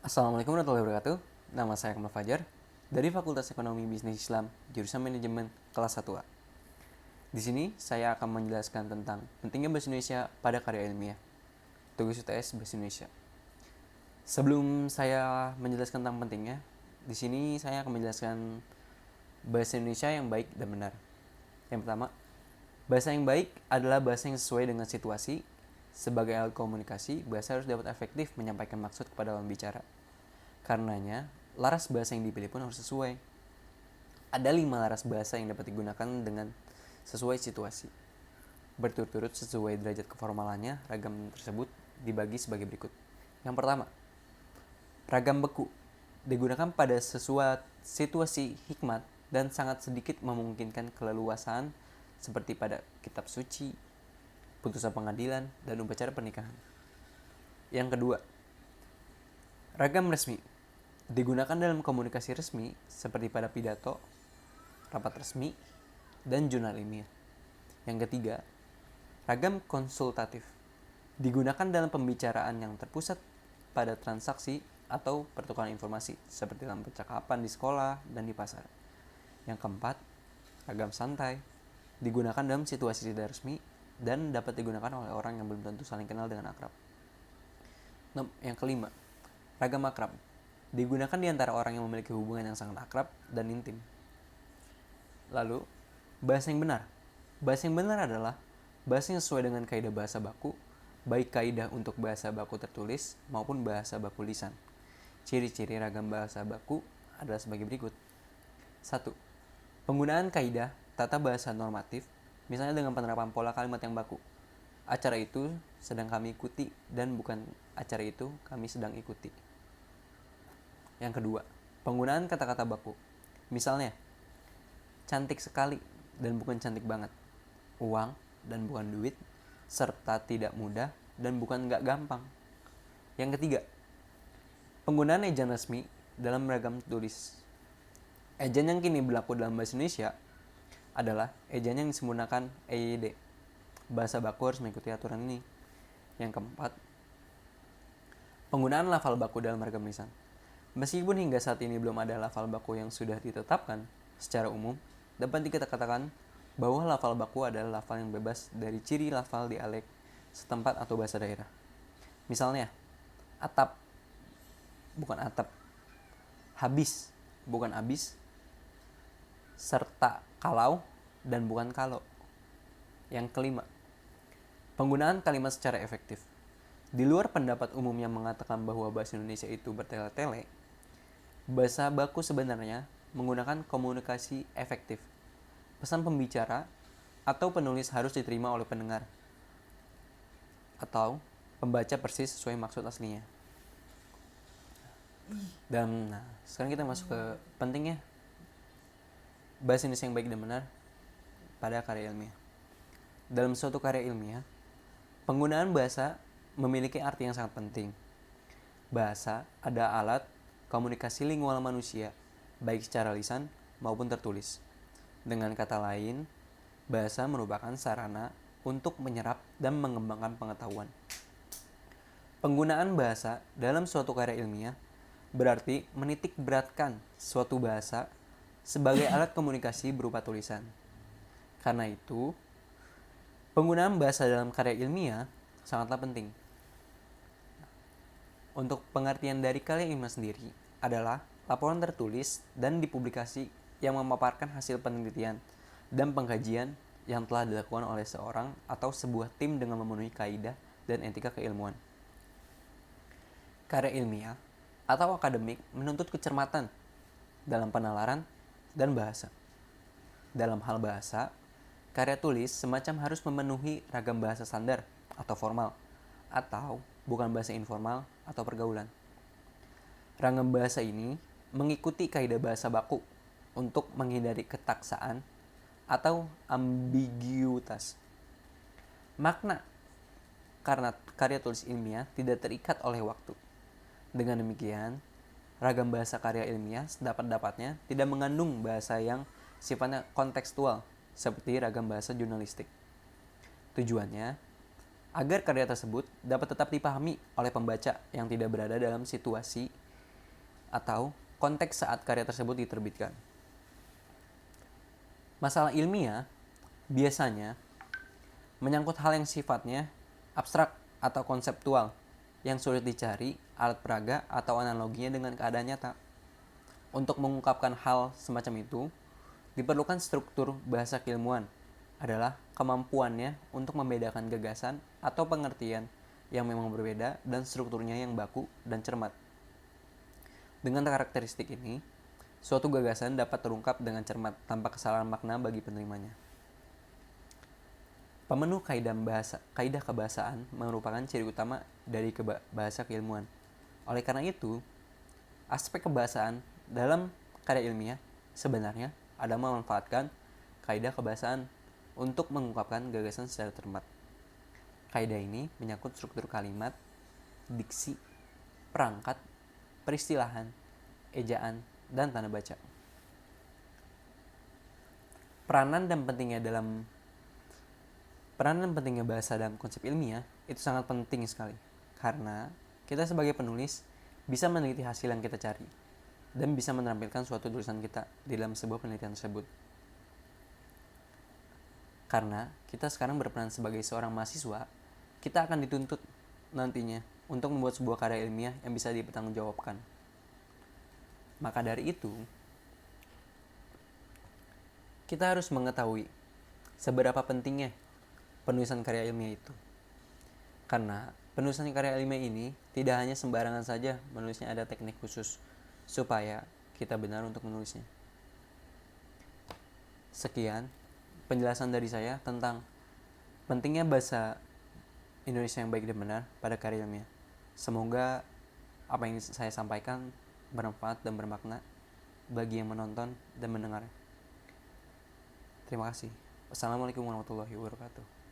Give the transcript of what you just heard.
Assalamualaikum warahmatullahi wabarakatuh. Nama saya Kamal Fajar dari Fakultas Ekonomi Bisnis Islam, jurusan Manajemen kelas 1A. Di sini saya akan menjelaskan tentang pentingnya bahasa Indonesia pada karya ilmiah. Tugas UTS Bahasa Indonesia. Sebelum saya menjelaskan tentang pentingnya, di sini saya akan menjelaskan bahasa Indonesia yang baik dan benar. Yang pertama, bahasa yang baik adalah bahasa yang sesuai dengan situasi. Sebagai alat komunikasi, bahasa harus dapat efektif menyampaikan maksud kepada lawan bicara. Karenanya, laras bahasa yang dipilih pun harus sesuai. Ada 5 laras bahasa yang dapat digunakan dengan sesuai situasi. Berturut-turut sesuai derajat keformalannya, ragam tersebut dibagi sebagai berikut. Yang pertama, ragam beku digunakan pada sesuatu situasi hikmat dan sangat sedikit memungkinkan keleluasaan seperti pada kitab suci, putusan pengadilan, dan upacara pernikahan. Yang kedua, ragam resmi digunakan dalam komunikasi resmi seperti pada pidato, rapat resmi, dan jurnal ilmiah. Yang ketiga, ragam konsultatif digunakan dalam pembicaraan yang terpusat pada transaksi atau pertukaran informasi seperti dalam percakapan di sekolah dan di pasar. Yang keempat, ragam santai digunakan dalam situasi tidak resmi dan dapat digunakan oleh orang yang belum tentu saling kenal dengan akrab. Yang kelima, ragam akrab digunakan di antara orang yang memiliki hubungan yang sangat akrab dan intim. Lalu, bahasa yang benar. Bahasa yang benar adalah bahasa yang sesuai dengan kaidah bahasa baku, baik kaidah untuk bahasa baku tertulis maupun bahasa baku lisan. Ciri-ciri ragam bahasa baku adalah sebagai berikut. 1. Penggunaan kaidah tata bahasa normatif, misalnya dengan penerapan pola kalimat yang baku. Acara itu sedang kami ikuti dan bukan acara itu kami sedang ikuti. Yang kedua, penggunaan kata-kata baku. Misalnya, cantik sekali dan bukan cantik banget. Uang dan bukan duit, serta tidak mudah dan bukan nggak gampang. Yang ketiga, penggunaan ejaan resmi dalam ragam tulis. Ejaan yang kini berlaku dalam bahasa Indonesia adalah ejaan yang disempurnakan EYD. Bahasa baku harus mengikuti aturan ini. Yang keempat, penggunaan lafal baku dalam ragam lisan. Meskipun hingga saat ini belum ada lafal baku yang sudah ditetapkan secara umum, dapat dikatakan bahwa lafal baku adalah lafal yang bebas dari ciri lafal dialek setempat atau bahasa daerah. Misalnya, atap bukan atap, habis bukan habis, serta kalau dan bukan kalau. Yang kelima, penggunaan kalimat secara efektif. Di luar pendapat umum yang mengatakan bahwa bahasa Indonesia itu bertele-tele, bahasa baku sebenarnya menggunakan komunikasi efektif. Pesan pembicara atau penulis harus diterima oleh pendengar atau pembaca persis sesuai maksud aslinya. Dan sekarang kita masuk ke pentingnya bahasa Indonesia yang baik dan benar pada karya ilmiah. Dalam suatu karya ilmiah, penggunaan bahasa memiliki arti yang sangat penting. Bahasa adalah alat komunikasi lingual manusia, baik secara lisan maupun tertulis. Dengan kata lain, bahasa merupakan sarana untuk menyerap dan mengembangkan pengetahuan. Penggunaan bahasa dalam suatu karya ilmiah berarti menitik beratkan suatu bahasa sebagai alat komunikasi berupa tulisan. Karena itu, penggunaan bahasa dalam karya ilmiah sangatlah penting. Untuk pengertian dari karya ilmiah sendiri adalah laporan tertulis dan dipublikasi yang memaparkan hasil penelitian dan pengkajian yang telah dilakukan oleh seorang atau sebuah tim dengan memenuhi kaidah dan etika keilmuan. Karya ilmiah atau akademik menuntut kecermatan dalam penalaran dan bahasa. Dalam hal bahasa, karya tulis semacam harus memenuhi ragam bahasa standar atau formal, atau bukan bahasa informal atau pergaulan. Ragam bahasa ini mengikuti kaidah bahasa baku untuk menghindari ketaksaan atau ambiguitas. Makna karena karya tulis ilmiah tidak terikat oleh waktu. Dengan demikian, ragam bahasa karya ilmiah sedapat-dapatnya tidak mengandung bahasa yang sifatnya kontekstual seperti ragam bahasa jurnalistik. Tujuannya agar karya tersebut dapat tetap dipahami oleh pembaca yang tidak berada dalam situasi atau konteks saat karya tersebut diterbitkan. Masalah ilmiah biasanya menyangkut hal yang sifatnya abstrak atau konseptual yang sulit dicari alat peraga atau analoginya dengan keadaan nyata. Untuk mengungkapkan hal semacam itu, diperlukan struktur bahasa keilmuan adalah kemampuannya untuk membedakan gagasan atau pengertian yang memang berbeda dan strukturnya yang baku dan cermat. Dengan karakteristik ini, suatu gagasan dapat terungkap dengan cermat tanpa kesalahan makna bagi penerimanya. Pemenuh kaidah kebahasaan merupakan ciri utama dari bahasa keilmuan. Oleh karena itu, aspek kebahasaan dalam karya ilmiah sebenarnya ada memanfaatkan kaidah kebahasaan untuk mengungkapkan gagasan secara cermat. Kaidah ini menyangkut struktur kalimat, diksi, perangkat, peristilahan, ejaan, dan tanda baca. Peranan dan pentingnya bahasa dalam konsep ilmiah itu sangat penting sekali, karena kita sebagai penulis bisa meneliti hasil yang kita cari dan bisa menampilkan suatu tulisan kita di dalam sebuah penelitian tersebut. Karena kita sekarang berperan sebagai seorang mahasiswa, kita akan dituntut nantinya untuk membuat sebuah karya ilmiah yang bisa dipertanggungjawabkan. Maka dari itu, kita harus mengetahui seberapa pentingnya penulisan karya ilmiah itu. Karena penulisan karya ilmiah ini tidak hanya sembarangan saja menulisnya, ada teknik khusus supaya kita benar untuk menulisnya. Sekian penjelasan dari saya tentang pentingnya bahasa Indonesia yang baik dan benar pada karya ilmiah. Semoga apa yang saya sampaikan bermanfaat dan bermakna bagi yang menonton dan mendengar. Terima kasih. Wassalamualaikum warahmatullahi wabarakatuh.